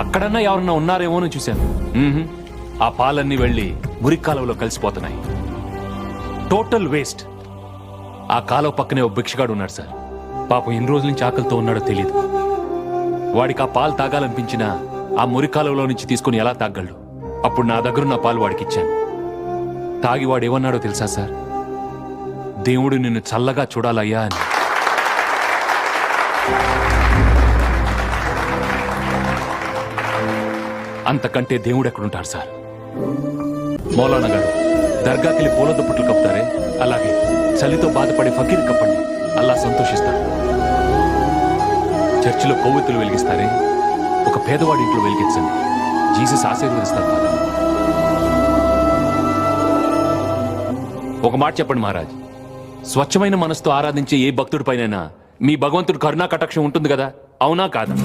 అక్కడన్నా ఎవరన్నా ఉన్నారేమో అని చూశాను. ఆ పాలన్నీ వెళ్ళి మురికాలువలో కలిసిపోతున్నాయి. Total waste. ఆ కాలువ పక్కనే ఓ భిక్షగాడు ఉన్నాడు సార్. పాపం ఎన్ని రోజుల నుంచి ఆకలితో ఉన్నాడో తెలియదు. వాడికి ఆ పాలు తాగాలనిపించినా ఆ మురికాలువలో నుంచి తీసుకుని ఎలా తాగలడు? అప్పుడు నా దగ్గరున్న పాలు వాడికి ఇచ్చాను. తాగి వాడు ఏమన్నాడో తెలుసా సార్? దేవుడు నిన్ను చల్లగా చూడాలయ్యా అని. అంతకంటే దేవుడు ఎక్కడుంటాడు సార్? మౌలానా గారు దర్గాకెళ్ళి పూల దుప్పట్లు కప్పుతారే, అలాగే చలితో బాధపడే ఫకీర్ కప్పండి, అల్లా సంతోషిస్తాడు. చర్చిలో కొవ్వొత్తులు వెలిగిస్తారే, ఒక పేదవాడి ఇంట్లో వెలిగించండి, జీసస్ ఆశీర్వదిస్తారు. ఒక మాట చెప్పండి మహారాజ్, స్వచ్ఛమైన మనసుతో ఆరాధించే ఏ భక్తుడి పైనైనా మీ భగవంతుడు కరుణా కటాక్షం ఉంటుంది కదా, అవునా కాదా?